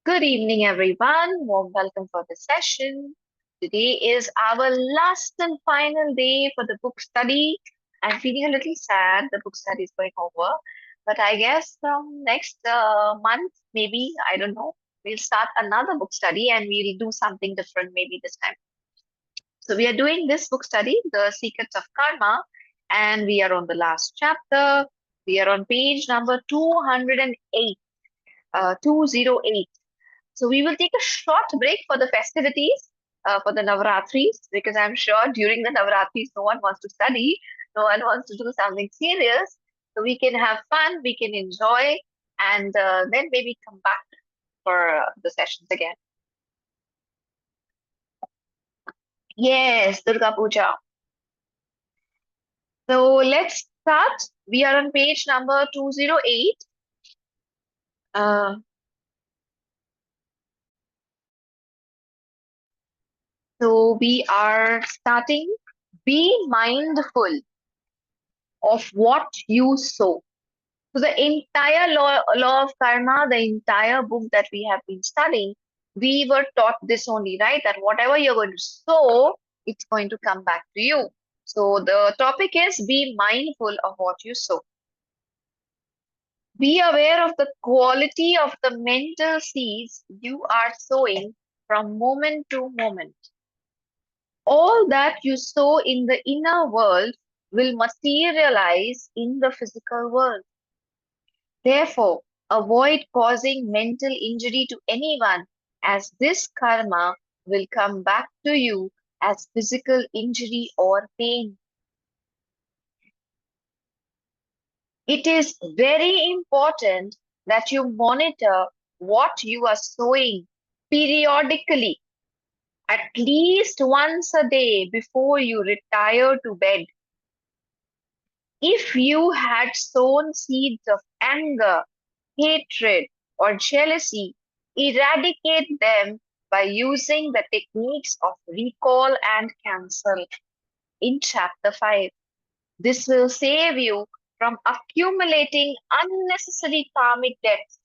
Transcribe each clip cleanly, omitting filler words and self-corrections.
Good evening, everyone. Warm welcome for the session. Today is our last and final day for the book study. I'm feeling a little sad. The book study is going over, but I guess from next month, maybe I don't know, we'll start another book study and we'll do something different maybe this time. So we are doing this book study, The Secrets of Karma, and we are on the last chapter. We are on page number 208, 208. So we will take a short break for the festivities, for the Navratris, because I'm sure during the Navratris, no one wants to study, no one wants to do something serious. So we can have fun, we can enjoy, and then maybe come back for the sessions again. Yes, Durga Puja. So let's start. We are on page number 208. Uh, so we are starting. Be mindful of what you sow. So the entire law of karma, the entire book that we have been studying, we were taught this only, right? That whatever you're going to sow, it's going to come back to you. So the topic is be mindful of what you sow. Be aware of the quality of the mental seeds you are sowing from moment to moment. All that you sow in the inner world will materialize in the physical world. Therefore, avoid causing mental injury to anyone, as this karma will come back to you as physical injury or pain. It is very important that you monitor what you are sowing periodically, at least once a day before you retire to bed. If you had sown seeds of anger, hatred, or jealousy, eradicate them by using the techniques of recall and cancel in chapter 5. This will save you from accumulating unnecessary karmic debts.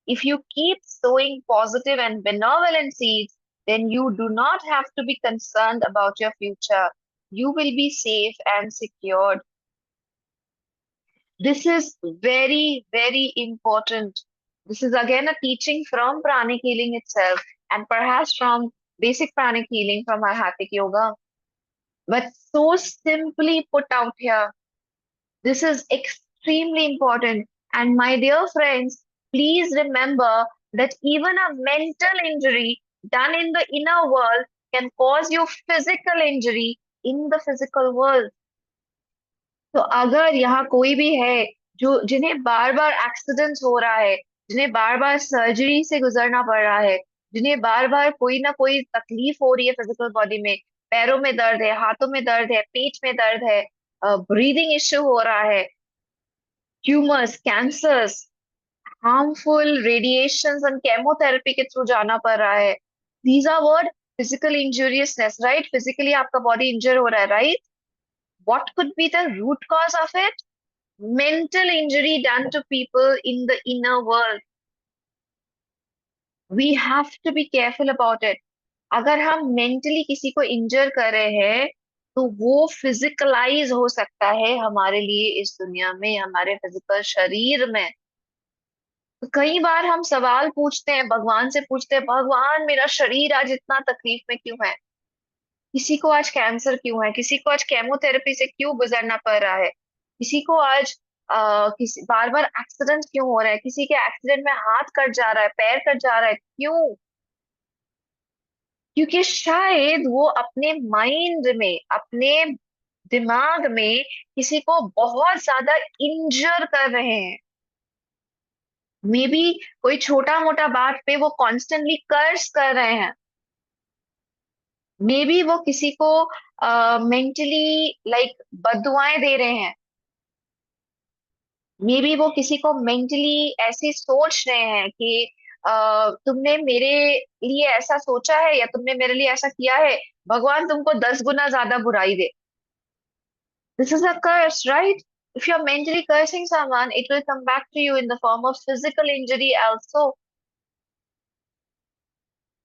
If you keep sowing positive and benevolent seeds, then you do not have to be concerned about your future. You will be safe and secured. This is very, very important. This is again a teaching from pranic healing itself and perhaps from basic pranic healing from Hatha Yoga. But so simply put out here, this is extremely important. And my dear friends, please remember that even a mental injury done in the inner world can cause you physical injury in the physical world. तो अगर यहाँ कोई भी है जो जिन्हें बार बार accidents हो रहा है, जिन्हें बार बार सर्जरी से गुजरना पड़ रहा है, जिन्हें बार बार कोई ना कोई तकलीफ हो रही है फिजिकल बॉडी में, पैरों में दर्द है, हाथों में दर्द है, पेट में दर्द है, ब्रीदिंग इश्यू हो रहा है, tumours, cancers, harmful radiations and chemotherapy के थ्रू जाना पड़ रहा है, these are word physical injuriousness, right? Physically आपका बॉडी इंजर हो रहा है, right? What could be the root cause of it? Mental injury done to people in the inner world. We have to be careful about it. अगर हम mentally किसी को इंजर कर रहे हैं तो वो फिजिकलाइज हो सकता है हमारे लिए इस दुनिया में, हमारे फिजिकल शरीर में। तो कई बार हम सवाल पूछते हैं, भगवान से पूछते हैं, भगवान मेरा शरीर आज इतना तकलीफ में क्यों है? किसी को आज कैंसर क्यों है? किसी को आज केमोथेरेपी से क्यों गुजरना पड़ रहा है? किसी को आज किसी बार बार एक्सीडेंट क्यों हो रहा है? किसी के एक्सीडेंट में हाथ कट जा रहा है, पैर कट जा रहा है, क्यों? क्योंकि शायद वो अपने माइंड में, अपने दिमाग में किसी को बहुत ज्यादा इंजर कर रहे हैं। मे बी कोई छोटा मोटा बात पे वो कॉन्स्टेंटली कर्स कर रहे हैं। मे बी वो किसी को मेंटली लाइक बद्दुआएं दे रहे हैं। मे बी वो किसी को मेंटली ऐसे सोच रहे हैं कि तुमने मेरे लिए ऐसा सोचा है या तुमने मेरे लिए ऐसा किया है, भगवान तुमको 10 गुना ज्यादा बुराई दे। This is a curse, right? If you're mentally cursing someone, it will come back to you in the form of physical injury also.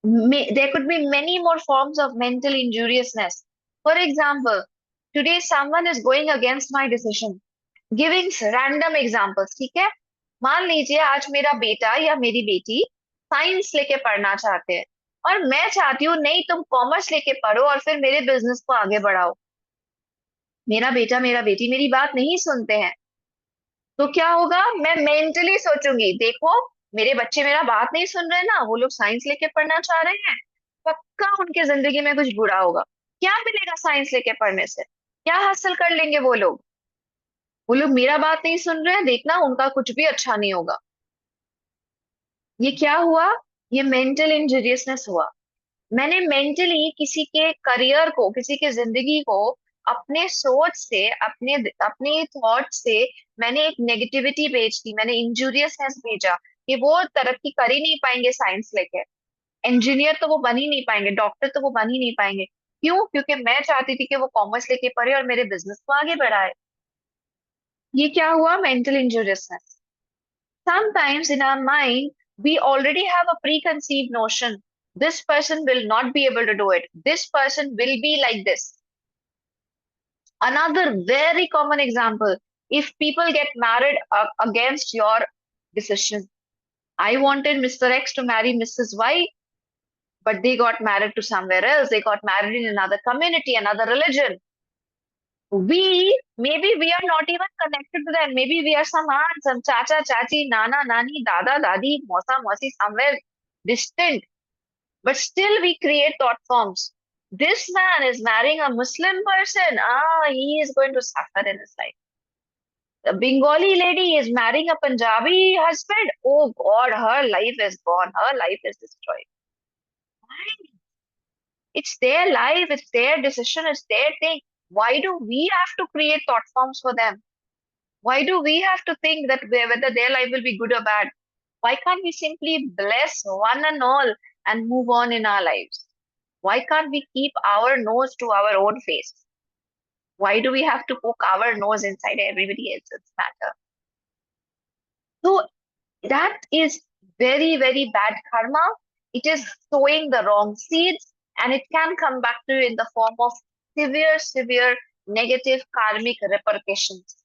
There could be many more forms of mental injuriousness. For example, today someone is going against my decision. Giving random examples, ठीक है? मान लीजिए आज मेरा बेटा या मेरी बेटी साइंस लेके पढ़ना चाहते हैं और मैं चाहती हूँ नहीं तुम कॉमर्स लेके पढ़ो और फिर मेरे बिजनेस को आगे बढ़ाओ। मेरा बेटा मेरा बेटी मेरी बात नहीं सुनते हैं, तो क्या होगा? मैं मेंटली सोचूंगी, देखो मेरे बच्चे मेरा बात नहीं सुन रहे ना, वो लोग साइंस लेके पढ़ना चाह रहे हैं, पक्का उनके जिंदगी में कुछ बुरा होगा। क्या मिलेगा साइंस लेके पढ़ने से? क्या हासिल कर लेंगे वो लोग? वो लोग मेरा बात नहीं सुन रहे हैं, देखना उनका कुछ भी अच्छा नहीं होगा। ये क्या हुआ? ये मेंटल इंजीरियसनेस हुआ। मैंने मेंटली किसी के करियर को, किसी के जिंदगी को अपने सोच से, अपने अपने थॉट से मैंने एक नेगेटिविटी भेज दी, मैंने इंजूरियसनेस भेजा कि वो तरक्की कर ही नहीं पाएंगे साइंस लेके। इंजीनियर तो वो बन ही नहीं पाएंगे, डॉक्टर तो वो बन ही नहीं पाएंगे। क्यों? क्योंकि मैं चाहती थी कि वो कॉमर्स लेके पढ़े और मेरे बिजनेस को आगे बढ़ाए। ये क्या हुआ? Mental इंजूरियसनेस। Sometimes in our mind, we already have a preconceived notion. This person will not be able to do it. This person will be like this. Another very common example, if people get married against your decision. I wanted Mr. X to marry Mrs. Y, but they got married to somewhere else. They got married in another community, another religion. Maybe we are not even connected to them. Maybe we are some aunt, some chacha, chachi, nana, nani, dada, dadi, mosa, mosi, somewhere distant. But still we create thought forms. This man is marrying a Muslim person. Ah, he is going to suffer in his life. The Bengali lady is marrying a Punjabi husband. Oh God, her life is gone. Her life is destroyed. Why? It's their life, it's their decision, it's their thing. Why do we have to create thought forms for them? Why do we have to think that whether their life will be good or bad? Why can't we simply bless one and all and move on in our lives? Why can't we keep our nose to our own face? Why do we have to poke our nose inside everybody else's matter? So that is very, very bad karma. It is sowing the wrong seeds and it can come back to you in the form of severe, severe negative karmic repercussions.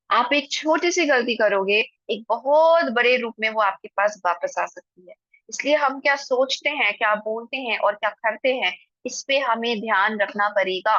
आप एक छोटी सी गलती करोगे, एक बहुत बड़े रूप में वो आपके पास वापस आ सकती है। इसलिए हम क्या सोचते हैं, क्या बोलते हैं और क्या करते हैं, इस पे हमें ध्यान रखना पड़ेगा।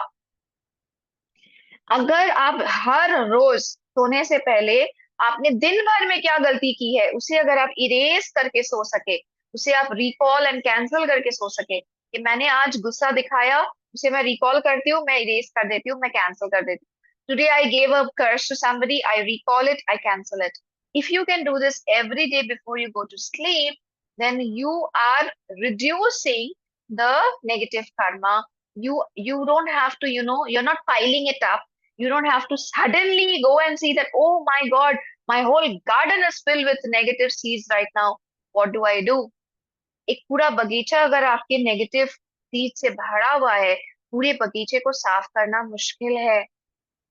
अगर आप हर रोज सोने से पहले आपने दिन भर में क्या गलती की है उसे अगर आप इरेज करके सो सके, उसे आप रिकॉल एंड कैंसिल करके सो सके कि मैंने आज गुस्सा दिखाया, उसे मैं रिकॉल करती हूँ, मैं इरेज कर देती हूँ, मैं कैंसिल कर देती हूँ। Today I gave a curse to somebody, I recall it, I cancel it. If you can do this every day before you go to sleep, then you are reducing the negative karma. You don't have to, you're not piling it up. You don't have to suddenly go and see that, oh my God, my whole garden is filled with negative seeds right now. What do I do? एक पूरा बगीचा अगर आपके negative seed से भरा हुआ है, पूरे बगीचे को साफ करना मुश्किल है।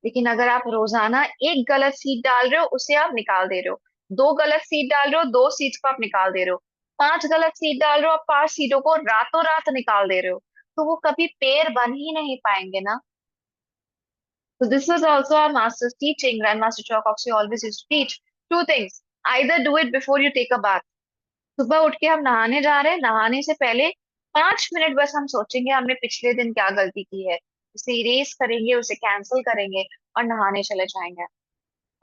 लेकिन अगर आप रोजाना एक गलत सीड डाल रहे हो, उसे आप निकाल दे रहे हो। दो गलत सीड डाल रहे हो, दो सीड्स को आप निकाल दे रहे हो। पांच गलत सीड डाल रहे हो, आप पांच सीडों को रातों रात निकाल दे रहे हो, तो वो कभी पेड़ बन ही नहीं पाएंगे ना। So this was also our master's teaching. Grandmaster Chokoksi always used to teach two things. Either do it before you take a bath. सुबह उठ के हम नहाने जा रहे हैं, नहाने से पहले 5 मिनट बस हम सोचेंगे हमने पिछले दिन क्या गलती की है, उसे इरेज करेंगे, उसे कैंसिल करेंगे और नहाने चले जाएंगे।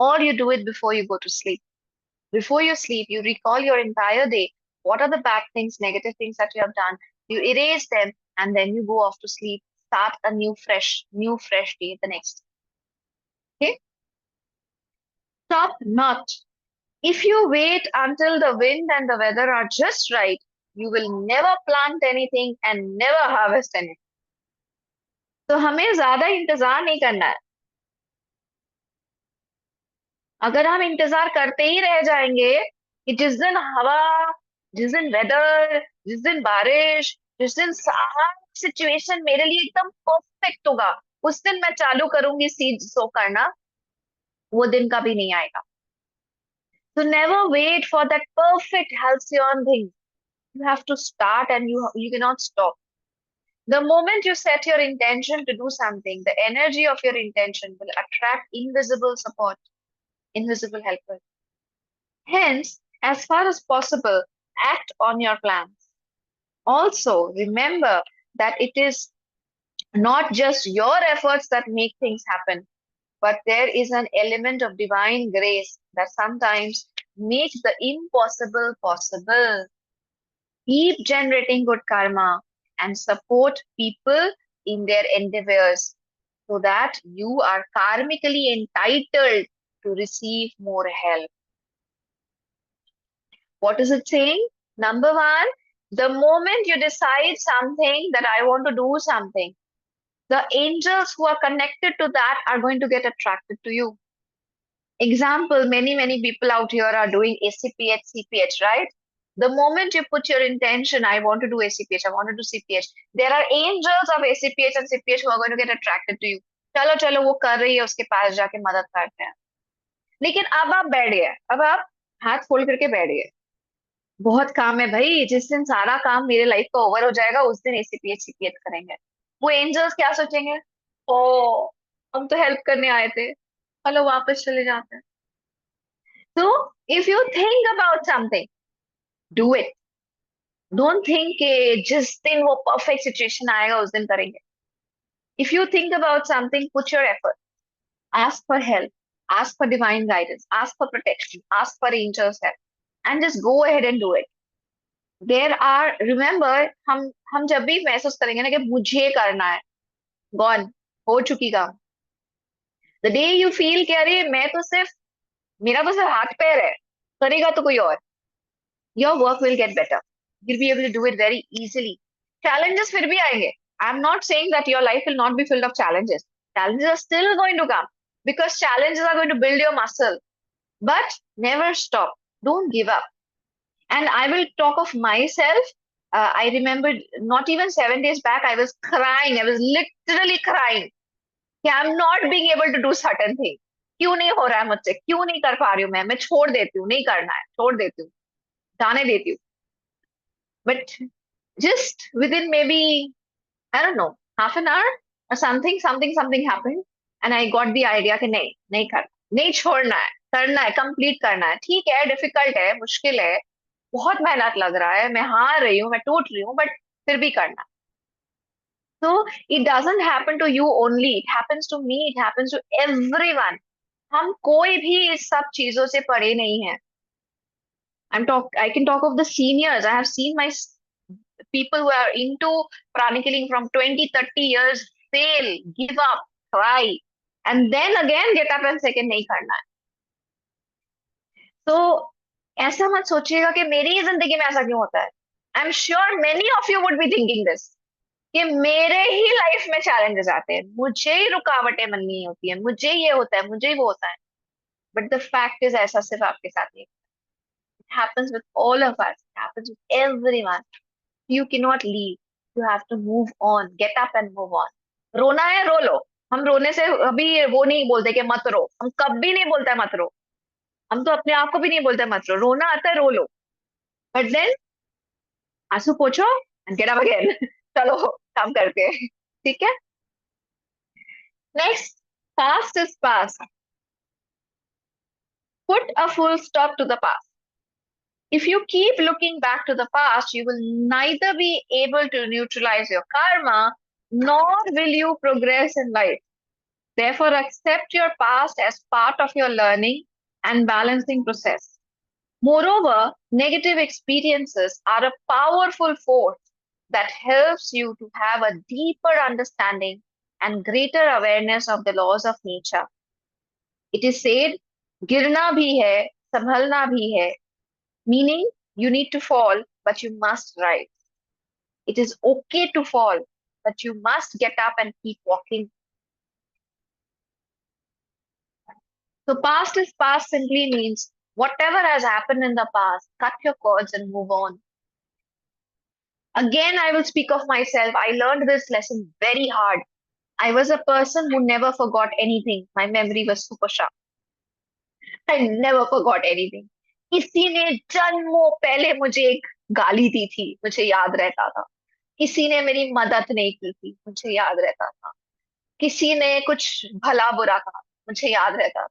Or you do it before you go to sleep. Before you sleep, you recall your entire day. What are the bad things, negative things that you have done? You erase them and then you go off to sleep. Start a new fresh day the next. Okay? Stop not. If you wait until the wind and the weather are just right, you will never plant anything and never harvest anything. तो हमें ज्यादा इंतजार नहीं करना है। अगर हम इंतजार करते ही रह जाएंगे कि जिस दिन हवा, जिस दिन वेदर, जिस दिन बारिश, जिस दिन सारा सिचुएशन मेरे लिए एकदम परफेक्ट होगा, उस दिन मैं चालू करूंगी सीड सो करना, वो दिन कभी नहीं आएगा। So never wait for that perfect halcyon thing. You have to start and you cannot stop. The moment you set your intention to do something, the energy of your intention will attract invisible support, invisible helpers. Hence, as far as possible, act on your plans. Also, remember that it is not just your efforts that make things happen, but there is an element of divine grace that sometimes makes the impossible possible. Keep generating good karma and support people in their endeavors so that you are karmically entitled to receive more help. What is it saying? Number one, the moment you decide something that I want to do something, the angels who are connected to that are going to get attracted to you. Example, many people out here are doing ACPH, CPH, right? The moment you put your intention, I want to do ACPH, I want to do CPH, there are angels of ACPH and CPH who are going to get attracted to you. चलो चलो वो कर रही है, उसके पास जाके मदद करते हैं. लेकिन अब आप बैठ गए, अब आप हाथ फोल्ड करके बैठ गए. बहुत काम है भाई, जिस दिन सारा काम मेरे लाइफ का ओवर हो जाएगा उस दिन एसीपीएच सीपीएच करेंगे. वो एंजल्स क्या सोचेंगे? ओ, हम तो हेल्प करने आए थे, चलो वापस चले जाते हैं. तो if you think about something, do it. Don't think कि जिस दिन वो परफेक्ट सिचुएशन आएगा उस दिन करेंगे. If you think about something, put your effort, ask for help, ask for divine guidance, ask for protection, ask for angels help, and just go ahead and do it. There are, remember, हम जब भी महसूस करेंगे ना कि मुझे करना है, गॉन, हो चुकी काम. द डे यू फील कि अरे मैं तो सिर्फ, मेरा तो सिर्फ हाथ पैर है, करेगा तो कोई और, your work will get better. You'll be able to do it very easily. Challenges फिर भी आएंगे. I'm not saying that your life will not be filled of challenges. Challenges are still going to come because challenges are going to build your muscle. But never stop. Don't give up. And I will talk of myself. I remember not even 7 days back, I was crying. I was literally crying. कि I'm not being able to do certain thing. क्यों नहीं हो रहा है मुझसे, क्यों नहीं कर पा रही हूँ मैं छोड़ देती हूँ, नहीं करना है, छोड़ देती हूँ, जाने देती हूँ. But just within maybe, I don't know, half an hour or something happened. And I got the idea कि नहीं नहीं करना, नहीं छोड़ना है, करना है, कंप्लीट करना है. ठीक है, डिफिकल्ट है, मुश्किल है, बहुत मेहनत लग रहा है, मैं हार रही हूँ, मैं टूट रही हूँ, बट फिर भी करना. So it doesn't happen to you only, it happens to me, it happens to everyone. हम कोई भी इस सब चीजों से परे नहीं है. I can talk of the seniors. I have seen my people who are into pranic healing from 20-30 years fail, give up, cry, and then again get up and say कि नहीं करना है. तो ऐसा मत सोचिएगा कि मेरी ही जिंदगी में ऐसा क्यों होता है. I am sure many of you would be thinking this, कि मेरे ही लाइफ में चैलेंजेस आते हैं, मुझे ही रुकावटें बननी होती है, मुझे ये होता है, मुझे ही वो होता है. बट द फैक्ट इज ऐसा सिर्फ आपके साथ नहीं, it happens with all of us, it happens with everyone. You cannot leave, you have to move on, get up and move on. रोना है रो लो. हम रोने से अभी वो नहीं बोलते कि मत रो, हम कभी नहीं बोलते मत रो, हम तो अपने आप को भी नहीं बोलते मत रो. रोना आता है रो लो, बट देन आंसू पोछो एंड गेट अप अगेन. चलो काम करते हैं, ठीक है. Next, past is past. Put a full stop to the past. If you keep looking back to the past, you will neither be able to neutralize your karma nor will you progress in life. Therefore, accept your past as part of your learning and balancing process. Moreover, negative experiences are a powerful force that helps you to have a deeper understanding and greater awareness of the laws of nature. It is said, गिरना भी है, संभलना भी है, meaning you need to fall, but you must rise. It is okay to fall, but you must get up and keep walking. So past is past simply means whatever has happened in the past, cut your cords and move on. Again, I will speak of myself. I learned this lesson very hard. I was a person who never forgot anything. My memory was super sharp. I never forgot anything. किसी ने जन्मों पहले मुझे एक गाली दी थी, मुझे याद रहता था। किसी ने मेरी मदद नहीं की थी, मुझे याद रहता था। किसी ने कुछ भला बुरा कहा, मुझे याद रहता था।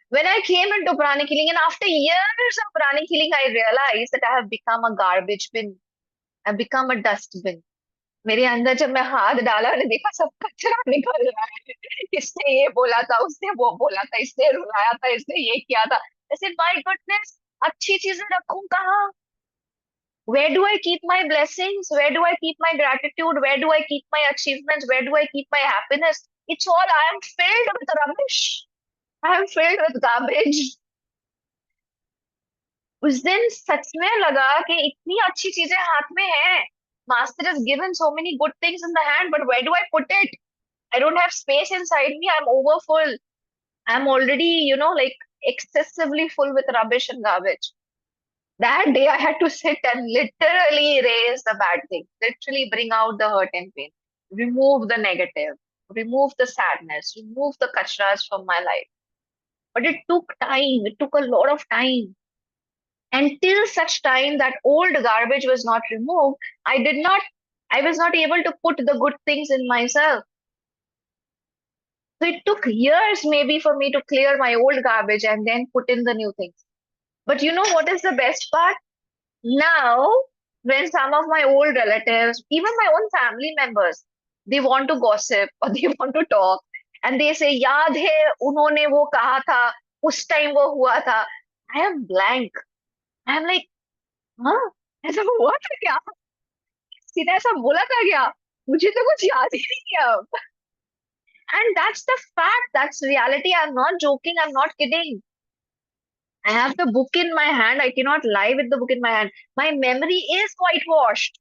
When I came into pranic healing, and after years of pranic healing, I realized that I have become a garbage bin. I've become a dustbin. मेरे अंदर जब मैं हाथ डाला, मैंने देखा सब कचरा निकल रहा है। इसने ये बोला था, उसने वो बोला था, इसने रुलाया था, इसने ये किया था। ऐसे माय गुडनेस, अच्छी चीजें रखूं कहाँ? Where do I keep my blessings? Where do I keep my gratitude? Where do I keep my achievements? Where do I keep my happiness? It's all, I am filled with rubbish. I am filled with garbage. उस दिन सच में लगा कि इतनी अच्छी चीजें हाथ में हैं. Master has given so many good things in the hand, but where do I put it? I don't have space inside me. I'm overfull. I'm already, like excessively full with rubbish and garbage. That day I had to sit and literally erase the bad things, literally bring out the hurt and pain, remove the negative, remove the sadness, remove the kachras from my life. But it took time. It took a lot of time. Until such time that old garbage was not removed, I did not, I was not able to put the good things in myself. So it took years maybe for me to clear my old garbage and then put in the new things. But you know what is the best part? Now, when some of my old relatives, even my own family members, they want to gossip or they want to talk and they say, याद है उन्होंने वो कहा था, उस time वो हुआ था. I am blank. I am like, हाँ, ऐसा हुआ था क्या? सीधा ऐसा बोला था क्या? मुझे तो कुछ याद ही नहीं है अब. And that's the fact. That's reality. I'm not joking. I'm not kidding. I have the book in my hand. I cannot lie with the book in my hand. My memory is quite washed.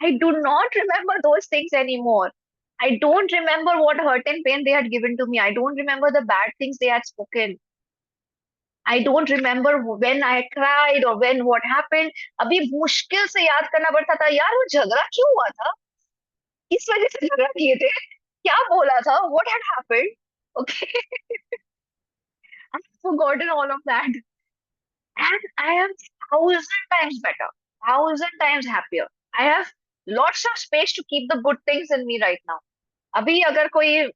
I do not remember those things anymore. I don't remember what hurt and pain they had given to me. I don't remember the bad things they had spoken. I don't remember when I cried or when what happened. अभी मुश्किल से याद करना पड़ता था, यार वो झगड़ा क्यों हुआ था? किस वजह से झगड़ा किए थे? क्या बोला था? What had happened? Okay, I've forgotten all of that. And I am thousand times better, thousand times happier. I have lots of space to keep the good things in me right now. अभी अगर कोई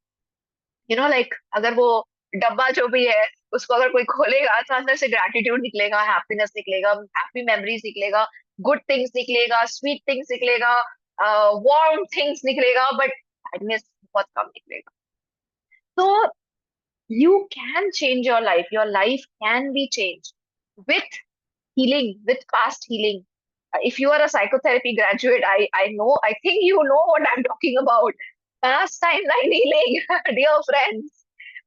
like अगर वो डब्बा जो भी है उसको अगर कोई खोलेगा तो अंदर से ग्रेटिट्यूड निकलेगा, हैप्पीनेस निकलेगा, हैप्पी मेमोरीज निकलेगा, गुड थिंग्स निकलेगा, स्वीट थिंग्स निकलेगा, वार्म थिंग्स निकलेगा, बट सैडनेस बहुत कम निकलेगा. तो you can change your life. Your life can be changed with healing, with past healing. If you are a psychotherapy graduate, I know, I think you know what I'm talking about. Past timeline healing, dear friends,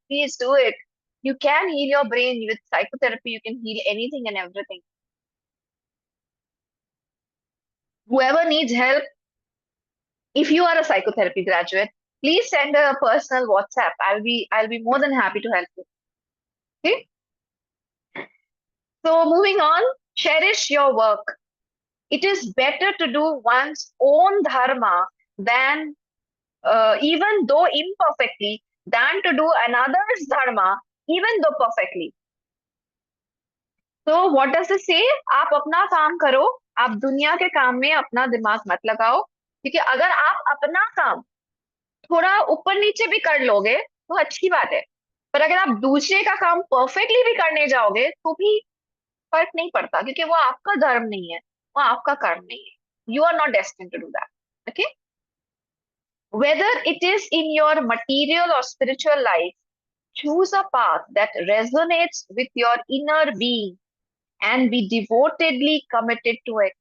please do it. You can heal your brain with psychotherapy. You can heal anything and everything. Whoever needs help, if you are a psychotherapy graduate, please send a personal WhatsApp. I'll be more than happy to help you. Okay. So moving on, cherish your work. It is better to do one's own dharma than, even though imperfectly, than to do another's dharma, even though perfectly. So what does it say? आप अपना काम करो, आप दुनिया के काम में अपना दिमाग मत लगाओ, क्योंकि अगर आप अपना काम थोड़ा ऊपर नीचे भी कर लोगे तो अच्छी बात है. पर अगर आप दूसरे का काम परफेक्टली भी करने जाओगे तो भी फर्क नहीं पड़ता, क्योंकि वो आपका धर्म नहीं है, वो आपका कर्म नहीं है. You are not destined to do that. Okay? Whether it is in your material or spiritual life, choose a path that resonates with your inner being and be devotedly committed to it.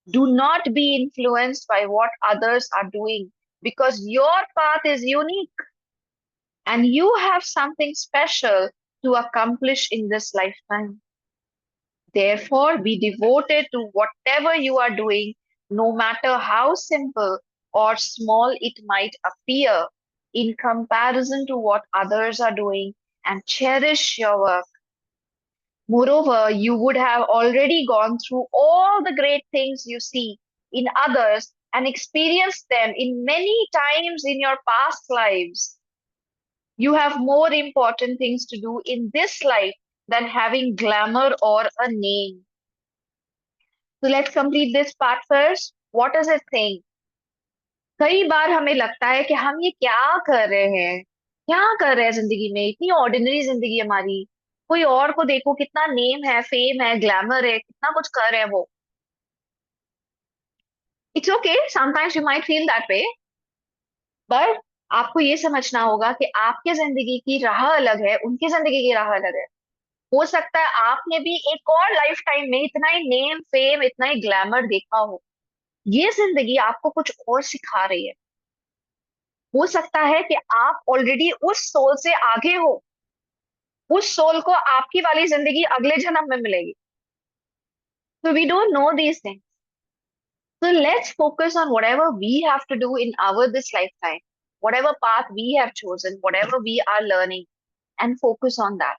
Do not be influenced by what others are doing, because your path is unique and you have something special to accomplish in this lifetime. Therefore, be devoted to whatever you are doing, no matter how simple or small it might appear in comparison to what others are doing, and cherish your work. Moreover, you would have already gone through all the great things you see in others and experienced them in many times in your past lives. You have more important things to do in this life than having glamour or a name. So let's complete this part first. What is it saying? कई बार हमें लगता है कि हम ये क्या कर रहे हैं, क्या कर रहे हैं जिंदगी में, इतनी ऑर्डिनरी जिंदगी हमारी। कोई और को देखो, कितना नेम है, फेम है, ग्लैमर है, कितना कुछ कर रहे हैं वो। It's okay, sometimes you might feel that way, पर आपको ये समझना होगा कि आपके जिंदगी की राह अलग है, उनकी जिंदगी की राह अलग है। हो सकता है आपने भी एक और लाइफ टाइम में इतना ही नेम फेम, इतना ही ग्लैमर देखा हो। ये जिंदगी आपको कुछ और सिखा रही है। हो सकता है कि आप ऑलरेडी उस सोल से आगे हो, उस सोल को आपकी वाली जिंदगी अगले जन्म में मिलेगी। So we don't know these things. So let's focus on whatever we have to do in our this lifetime, whatever path we have chosen, whatever we are learning, and focus on that.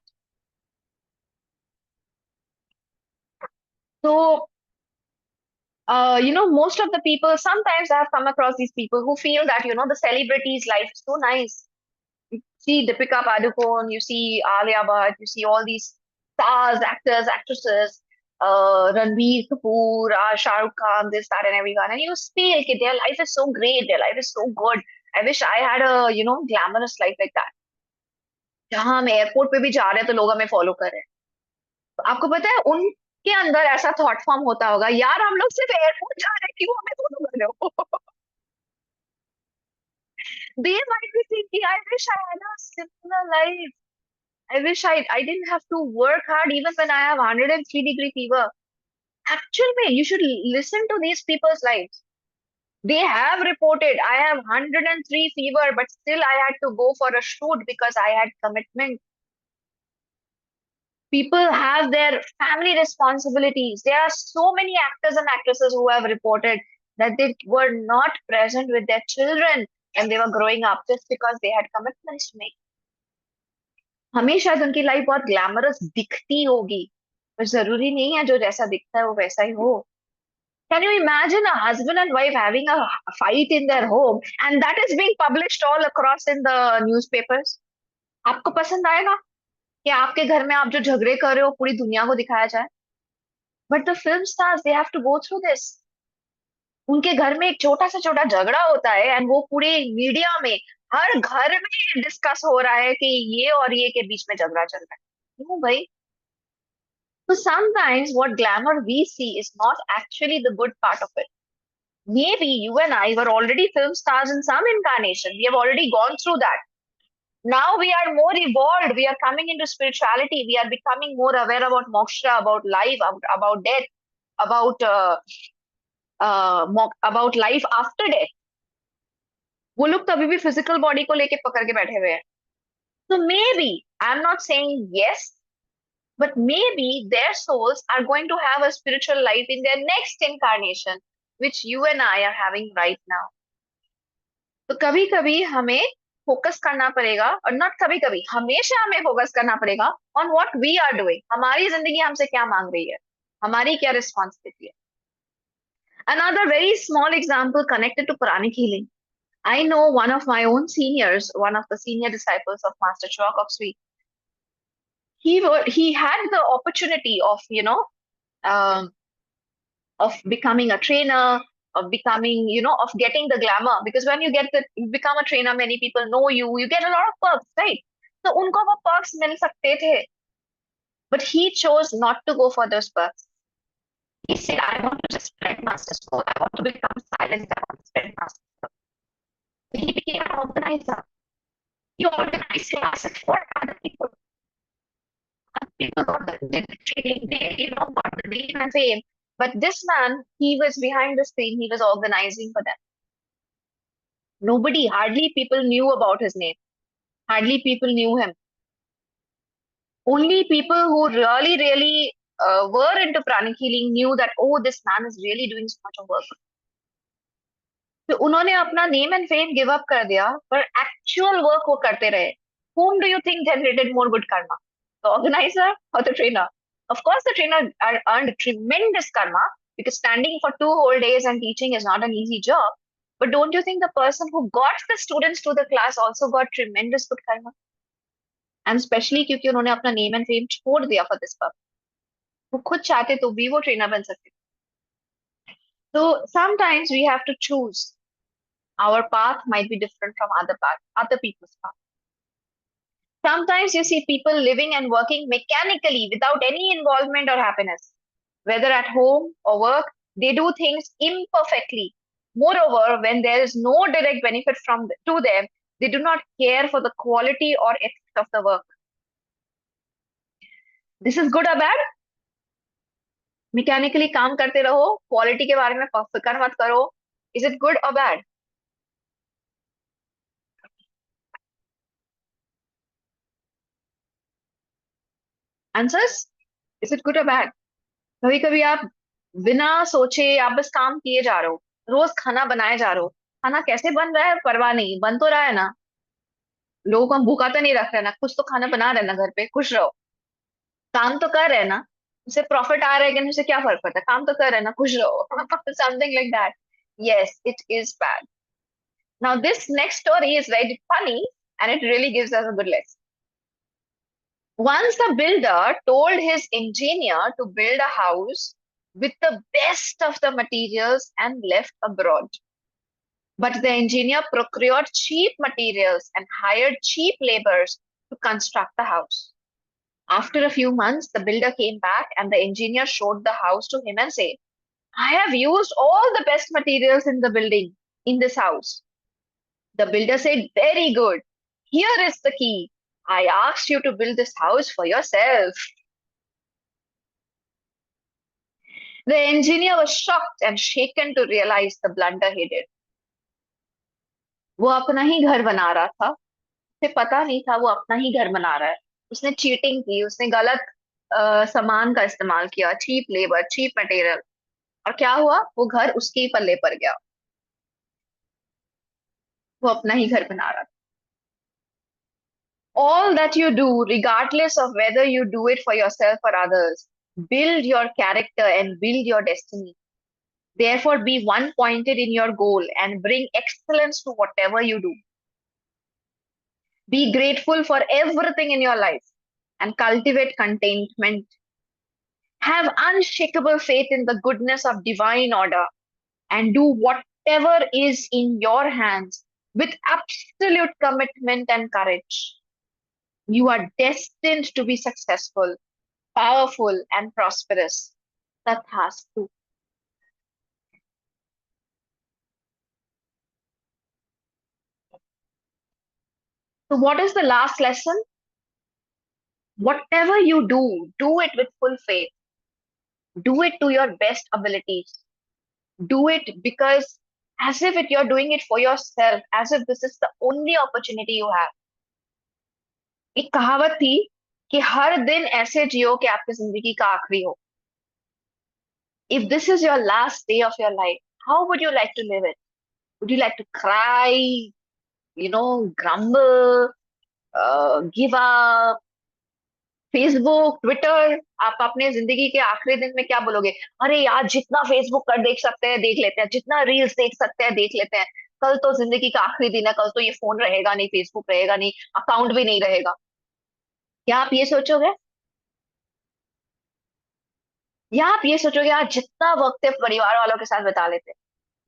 So, most of the people, sometimes I have come across these people who feel that, the celebrity's life is so nice. You see Deepika Padukone, you see Alia Bhatt, you see all these stars, actors, actresses, Ranbir Kapoor, Shah Rukh Khan, this, that, and everyone. And you feel that their life is so great, their life is so good. I wish I had a, glamorous life like that. जहाँ हम airport पे भी जा रहे हैं तो लोग हमें फॉलो कर रहे हैं। तो आपको पता है उनके अंदर ऐसा थॉट फॉर्म होता होगा, यार हम लोग सिर्फ एयरपोर्ट जा रहे हैं, क्यों हमें फॉलो कर रहे हो? They might be thinking, I wish I had a similar life. I wish I didn't have to work hard even when I have 103-degree fever. Actually, you should listen to these people's lives. They have reported, I have 103 fever, but still I had to go for a shoot because I had commitment. People have their family responsibilities. There are so many actors and actresses who have reported that they were not present with their children when they were growing up just because they had commitments to make. हमें शायद उनकी life बहुत glamorous दिखती होगी, पर जरूरी नहीं है जो जैसा दिखता है वो वैसा ही हो। Can you imagine a husband and wife having a fight in their home and that is being published all across in the newspapers? आपको पसंद आएगा कि आपके घर में आप जो झगड़े कर रहे हो पूरी दुनिया को दिखाया जाए? But the film stars they have to go through this. उनके घर में एक छोटा सा छोटा झगड़ा होता है एंड वो पूरे मीडिया में, हर घर में डिस्कस हो रहा है कि ये और ये के बीच में झगड़ा चल रहा है। क्यों भाई? So sometimes what glamour we see is not actually the good part of it. Maybe you and I were already film stars in some incarnation. We have already gone through that. Now we are more evolved. We are coming into spirituality. We are becoming more aware about moksha, about life, about death, about about life after death. वो लोग तो अभी भी physical body को लेके पकड़ के बैठे हुए हैं। So maybe I'm not saying yes, but maybe their souls are going to have a spiritual life in their next incarnation, which you and I are having right now. तो कभी कभी हमें फोकस करना पड़ेगा, और नॉट कभी कभी, हमेशा हमें फोकस करना पड़ेगा on what we are doing. हमारी जिंदगी हमसे क्या मांग रही है, हमारी क्या रिस्पॉन्सिबिलिटी है। Another very small example connected to pranic healing. I know one of my own seniors, one of the senior disciples of Master Chok of Sweet. He had the opportunity of um, of becoming a trainer, of becoming, of getting the glamour. Because when you become a trainer, many people know you. You get a lot of perks, right? So unko wo perks mil sakte the, but he chose not to go for those perks. He said, I want to just spread Master Soul. I want to become silent. I want to spread Master Soul. So he became an organizer. He organized classes for other people. People got the training, they, got the name and fame. But this man, he was behind the screen, he was organizing for them. Nobody, hardly people knew about his name. Hardly people knew him. Only people who really, really were into pranic healing knew that, oh, this man is really doing so much of work. तो उन्होंने अपना name and fame give up कर दिया, पर actual work वो करते रहे। Whom do you think generated more good karma? The organizer or the trainer? Of course, the trainer earned tremendous karma because standing for 2 whole days and teaching is not an easy job. But don't you think the person who got the students to the class also got tremendous good karma? And especially क्योंकि उन्होंने अपना name and fame छोड़ दिया for this purpose. वो खुद चाहते तो भी वो ट्रेनर बन सकते। So sometimes we have to choose. Our path might be different from other people's path. Sometimes you see people living and working mechanically without any involvement or happiness, whether at home or work, they do things imperfectly. Moreover, when there is no direct benefit to them, they do not care for the quality or ethics of the work. This is good or bad? Mechanically काम करते रहो, quality के बारे में फिक्र मत करो. Is it good or bad? Answers? Is it good or bad? कभी कभी आप बिना सोचे आप बस काम किए जा रहे हो, रोज खाना बनाए जा रहे हो, खाना कैसे बन रहा है परवाह नहीं, बन तो रहा है ना, लोगों को हम भूखा तो नहीं रख रहे ना, कुछ तो खाना बना रहे हैं ना, घर पे खुश रहो, काम तो कर रहे हैं ना, उसे प्रॉफिट आ रहा है कि नहीं, उसे क्या फर्क पड़ता है, काम तो कर रहे हैं ना, खुश रहो. Something like that. Yes, it is bad. Now this next story is very funny and it really gives us a good lesson. Once the builder told his engineer to build a house with the best of the materials and left abroad. But the engineer procured cheap materials and hired cheap laborers to construct the house. After a few months, the builder came back and the engineer showed the house to him and said, I have used all the best materials in the building in this house. The builder said, very good. Here is the key. I asked you to build this house for yourself. The engineer was shocked and shaken to realize the blunder he did. वो अपना ही घर बना रहा था, उसे पता नहीं था वो अपना ही घर बना रहा है. उसने चीटिंग की, उसने गलत सामान का इस्तेमाल किया, चीप लेबर, चीप मटेरियल, और क्या हुआ, वो घर उसके ही पल्ले पड़ गया. वो अपना ही घर बना रहा था. All that you do, regardless of whether you do it for yourself or others, build your character and build your destiny. Therefore, be one pointed in your goal and bring excellence to whatever you do. Be grateful for everything in your life and cultivate contentment. Have unshakable faith in the goodness of divine order and do whatever is in your hands with absolute commitment and courage. You are destined to be successful, powerful, and prosperous. Tathastu. So, what is the last lesson? Whatever you do it with full faith. Do it to your best abilities. Do it because as if you're doing it for yourself, as if this is the only opportunity you have. एक कहावत थी कि हर दिन ऐसे जियो कि आपकी जिंदगी का आखिरी हो. If this is your last day of your life, how would you like to live it? Would you like to cry, grumble, give up, Facebook, Twitter? आप अपने जिंदगी के आखिरी दिन में क्या बोलोगे? अरे यार, जितना फेसबुक कर देख सकते हैं देख लेते हैं, जितना रील्स देख सकते हैं देख लेते हैं, कल तो जिंदगी का आखिरी दिन है, कल तो ये फोन रहेगा नहीं, फेसबुक रहेगा नहीं, अकाउंट भी नहीं रहेगा. क्या आप ये सोचोगे? या आप ये सोचोगे यार, जितना वक्त है परिवार वालों के साथ बिता लेते हैं,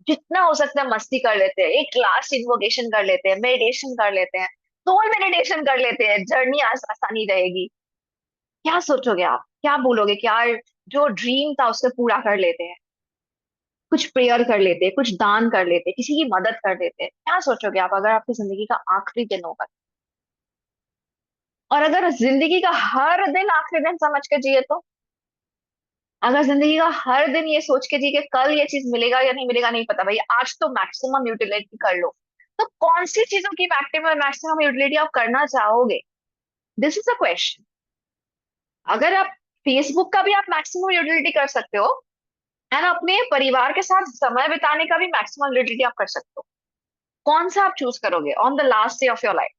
जितना हो सकता है मस्ती कर लेते हैं, एक क्लास इन्वोकेशन कर लेते हैं, मेडिटेशन कर लेते हैं, सोल मेडिटेशन कर लेते हैं, जर्नी आसानी रहेगी. क्या सोचोगे आप? क्या बोलोगे कि यार, जो ड्रीम था उसे पूरा कर लेते हैं, कुछ प्रेयर कर लेते हैं, कुछ दान कर लेते हैं, किसी की मदद कर देते हैं? क्या सोचोगे आप अगर आपकी जिंदगी का आखिरी दिन होगा? और अगर जिंदगी का हर दिन आखिरी दिन समझ के जिए तो? अगर जिंदगी का हर दिन ये सोच के जी के कल ये चीज मिलेगा या नहीं मिलेगा नहीं पता, भाई आज तो मैक्सिमम यूटिलिटी कर लो, तो कौन सी चीजों की मैक्सिमम यूटिलिटी आप करना चाहोगे? This is a question. अगर आप फेसबुक का भी आप मैक्सिमम यूटिलिटी कर सकते हो एंड अपने परिवार के साथ समय बिताने का भी मैक्सिमम यूटिलिटी आप कर सकते हो, कौन सा आप चूज करोगे on the last day of your life?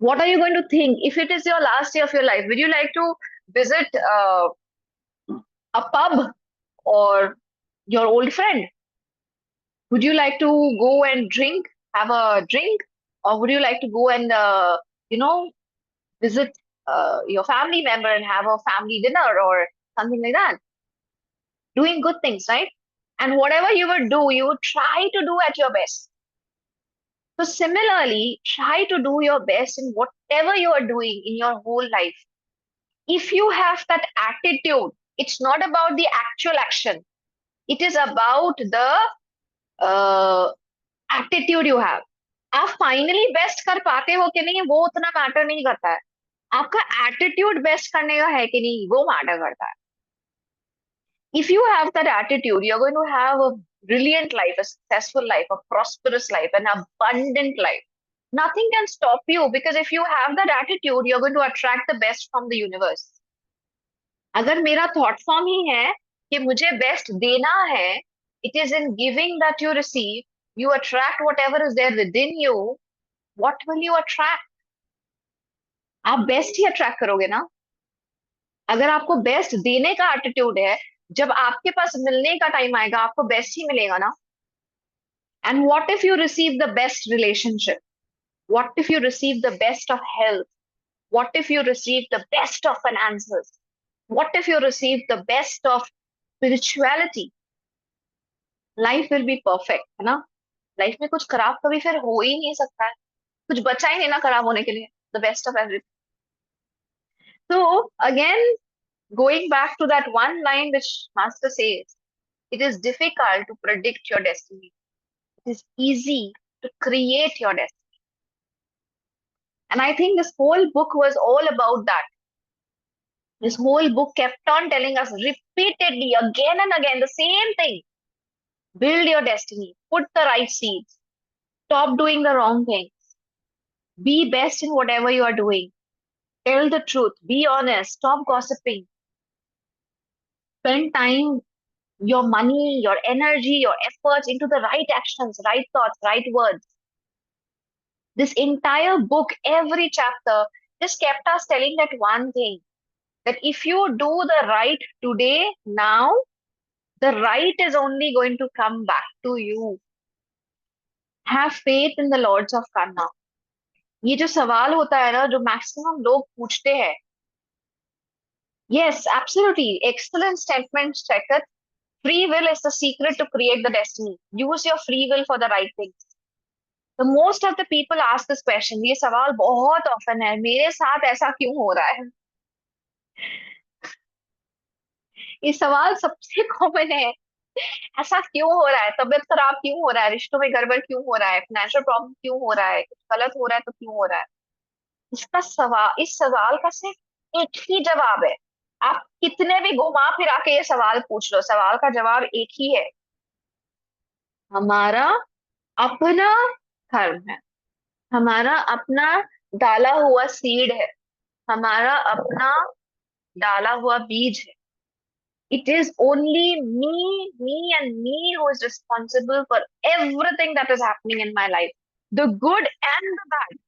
What are you going to think if it is your last day of your life? Would you like to visit a pub or your old friend? Would you like to go and have a drink, or would you like to go and you know visit your family member and have a family dinner or something like that? Doing good things, right? And whatever you would do, you would try to do at your best. So similarly, try to do your best in whatever you are doing in your whole life. If you have that attitude, it's not about the actual action. It is about the uh, attitude you have. आप finally best कर पाते हो कि नहीं वो उतना matter नहीं करता है. आपका एटीट्यूड बेस्ट करने का है कि नहीं वो मैटर करता है. If you have that attitude, you're going to have a brilliant life, a successful life, a prosperous life, an abundant life. Nothing can stop you because if you have that attitude, you're going to attract the best from the universe. अगर मेरा thought form ही है कि मुझे best देना है, it is in giving that you receive, you attract whatever is there within you. What will you attract? आप best ही attract करोगे ना. अगर आपको बेस्ट देने का एटीट्यूड है, जब आपके पास मिलने का टाइम आएगा आपको बेस्ट ही मिलेगा ना. And what if you receive the best relationship, what if you receive the best of health, what if you receive the best of finances, what if you receive the best of spirituality. Life will be perfect, है ना. Life में कुछ खराब कभी फिर हो ही नहीं सकता है. कुछ बचा ही नहीं ना खराब होने के लिए. The best of everything. So again, going back to that one line which Master says, it is difficult to predict your destiny. It is easy to create your destiny. And I think this whole book was all about that. This whole book kept on telling us repeatedly, again and again, the same thing. Build your destiny, put the right seeds, stop doing the wrong things, be best in whatever you are doing, tell the truth, be honest, stop gossiping, spend time, your money, your energy, your efforts into the right actions, right thoughts, right words. This entire book, every chapter, just kept us telling that one thing, that if you do the right today, now, the right is only going to come back to you. Have faith in the Lords of Karna. ये जो सवाल होता है ना जो maximum लोग पूछते हैं. Yes, absolutely. Excellent statement, Shekhar. Free will is the secret to create the destiny. Use your free will for the right things. The most of the people ask this question. ये सवाल बहुत often है. मेरे साथ ऐसा क्यों हो रहा है? ये सवाल सबसे कॉमन है. ऐसा क्यों हो रहा है? तबीयत खराब क्यों हो रहा है? रिश्तों में गड़बड़ क्यों हो रहा है? फाइनेंशियल प्रॉब्लम क्यों हो रहा है? कुछ गलत हो रहा है तो क्यों हो रहा है? इस सवाल का सिर्फ एक ही जवाब है. आप कितने भी घुमा फिरा के ये सवाल पूछ लो, सवाल का जवाब एक ही है. हमारा अपना कर्म है. हमारा अपना डाला हुआ सीड है. हमारा अपना डाला हुआ बीज है. It is only me and me who is responsible for everything that is happening in my life, the good and the bad.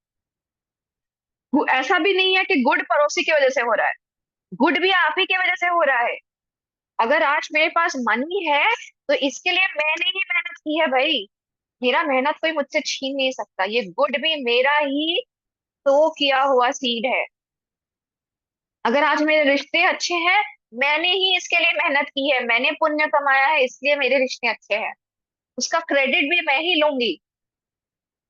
ऐसा भी नहीं है कि गुड पड़ोसी की वजह से हो रहा है. गुड भी आप ही की वजह से हो रहा है. अगर आज मेरे पास मनी है तो इसके लिए मैंने ही मेहनत की है भाई. मेरा मेहनत कोई मुझसे छीन नहीं सकता. ये गुड भी मेरा ही तो किया हुआ सीड है. अगर आज मेरे रिश्ते अच्छे हैं, मैंने ही इसके लिए मेहनत की है, मैंने पुण्य कमाया है, इसलिए मेरे रिश्ते अच्छे हैं. उसका क्रेडिट भी मैं ही लूंगी.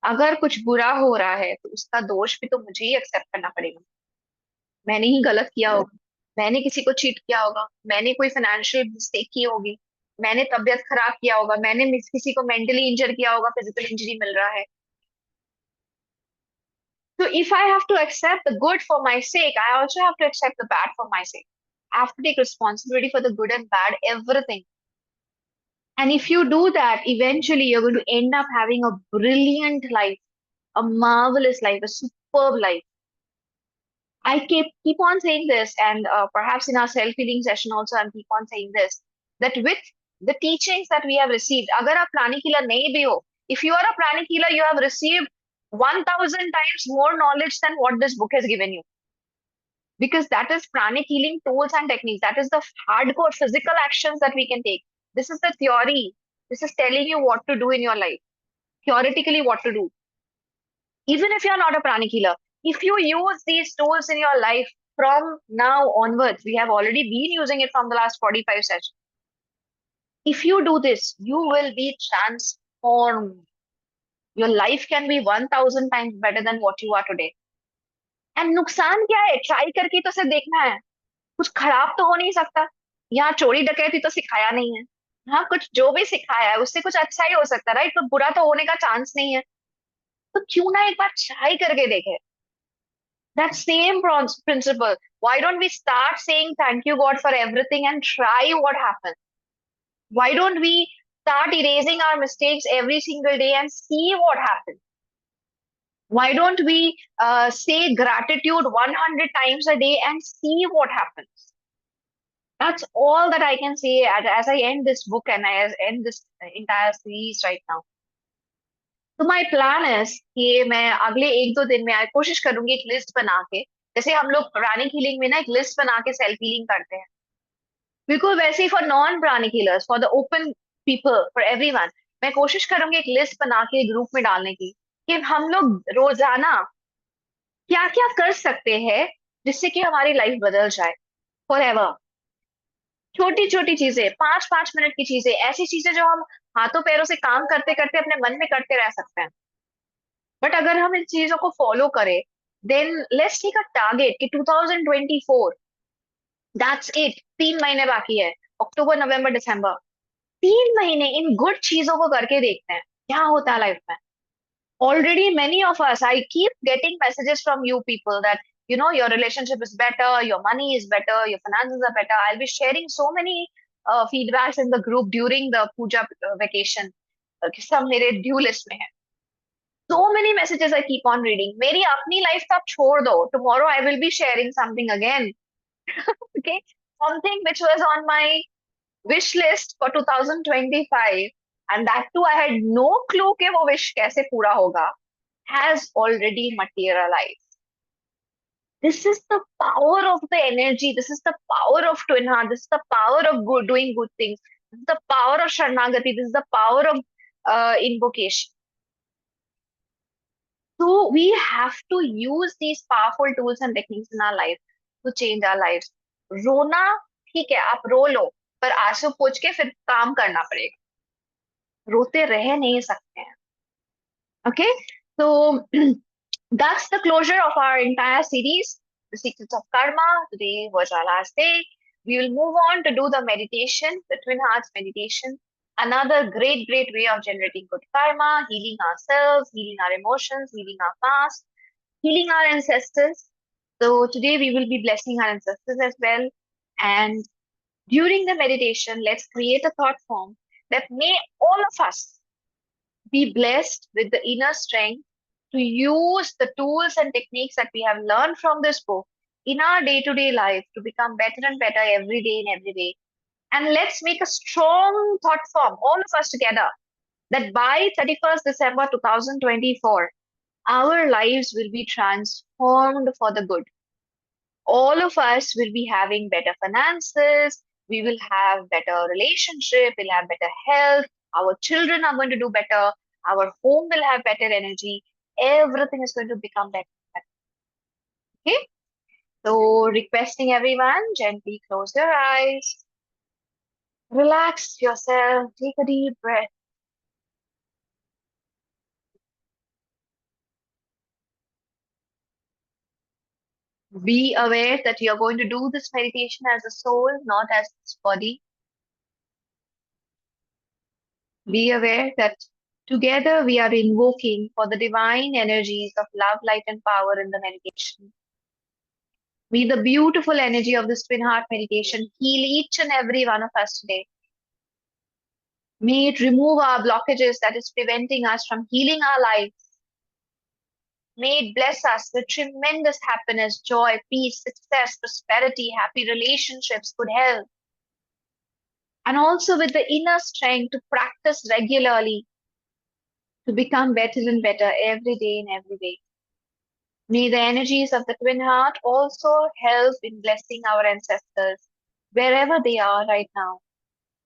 अगर कुछ बुरा हो रहा है तो उसका दोष भी तो मुझे ही एक्सेप्ट करना पड़ेगा. मैंने ही गलत किया होगा, मैंने किसी को चीट किया होगा, मैंने कोई फाइनेंशियल मिस्टेक की होगी, मैंने तबीयत खराब किया होगा, मैंने किसी को मेंटली इंजर किया होगा, फिजिकल इंजरी मिल रहा है. So if I have to accept the good for my sake, I also have to accept the bad for my sake. I have to take responsibility for the good and bad, everything. And if you do that, eventually you're going to end up having a brilliant life, a marvelous life, a superb life. I keep on saying this, and perhaps in our self-healing session also, I'm keep on saying this, that with the teachings that we have received, agar aap pranic healer nahi bhi ho, if you are a pranic healer, you have received 1000 times more knowledge than what this book has given you. Because that is pranic healing tools and techniques. That is the hardcore physical actions that we can take. This is the theory. This is telling you what to do in your life, theoretically what to do. Even if you're not a pranic healer, if you use these tools in your life from now onwards, we have already been using it from the last 45 sessions. If you do this, you will be transformed. Your life can be 1000 times better than what you are today. And नुकसान क्या है? Try करके तो उसे देखना है, कुछ खराब तो हो नहीं सकता। यहाँ चोरी डकैती तो सिखाया नहीं है। हाँ, कुछ जो भी सिखाया है उससे कुछ अच्छा ही हो सकता है, राइट? तो बुरा तो होने का चांस नहीं है। तो क्यों ना एक बार ट्राई करके देखे। That same principle. Why don't we start saying thank you, God, for everything and try what happens? Why don't we start erasing our mistakes every single day and see what happens? Why don't we say gratitude 100 times a day and see what happens? That's all that I can say as I end this book and I end this entire series right now. तो my plan is कि मैं अगले एक दो दिन में कोशिश करूंगी एक लिस्ट बना के, जैसे हम लोग प्राणिक हीलिंग में ना एक लिस्ट बना के सेल्फ हीलिंग करते हैं, बिल्कुल वैसे ही for non pranic healers, for the open people, for everyone. मैं कोशिश करूंगी एक लिस्ट बना के ग्रुप में डालने की, कि हम लोग रोजाना क्या क्या कर सकते हैं जिससे कि हमारी लाइफ बदल जाए फॉर एवर। छोटी छोटी चीजें, 5-5 मिनट की चीजें, ऐसी चीजें जो हम हाथों पैरों से काम करते करते अपने मन में करते रह सकते हैं। बट अगर हम इन चीजों को फॉलो करें, then let's take a target कि 2024, दैट्स इट। 3 महीने बाकी है, अक्टूबर नवंबर दिसंबर। 3 महीने इन गुड चीजों को करके देखते हैं क्या होता है लाइफ में। Already many of us, I keep getting messages from you people that, your relationship is better, your money is better, your finances are better. I'll be sharing so many feedbacks in the group during the puja vacation, कि सब मेरे due list में है। So many messages I keep on reading. मेरी अपनी life तो आप छोड़ दो, tomorrow I will be sharing something again. Okay, something which was on my wish list for 2025, and that too I had no clue कि वो wish कैसे पूरा होगा, has already materialized. This is the power of the energy. This is the power of Twin Heart. This is the power of doing good things. This is the power of Sharanagati. This is the power of invocation. So we have to use these powerful tools and techniques in our life to change our lives. रोना ठीक है, आप रो लो, पर आंसू पोंछ के फिर काम करना पड़ेगा। रोते रह नहीं सकते हैं। Okay, so that's the closure of our entire series, The Secrets of Karma. Today was our last day. We will move on to do the meditation, the Twin Hearts meditation. Another great, great way of generating good karma, healing ourselves, healing our emotions, healing our past, healing our ancestors. So today we will be blessing our ancestors as well. And during the meditation, let's create a thought form that may all of us be blessed with the inner strength to use the tools and techniques that we have learned from this book in our day to day life to become better and better every day in every way. And let's make a strong thought form, all of us together, that by 31st December 2024, our lives will be transformed for the good. All of us will be having better finances, we will have better relationship, we'll have better health, our children are going to do better, our home will have better energy, everything is going to become better. Okay, so requesting everyone, gently close your eyes, relax yourself, take a deep breath. Be aware that you're going to do this meditation as a soul, not as this body. Be aware that together we are invoking for the divine energies of love, light, and power in the meditation. May the beautiful energy of this Twin Heart meditation heal each and every one of us today. May it remove our blockages that is preventing us from healing our lives. May it bless us with tremendous happiness, joy, peace, success, prosperity, happy relationships, good health, and also with the inner strength to practice regularly to become better and better every day in every way. May the energies of the Twin Heart also help in blessing our ancestors wherever they are right now.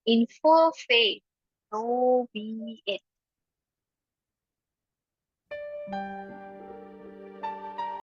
In full faith, so be it.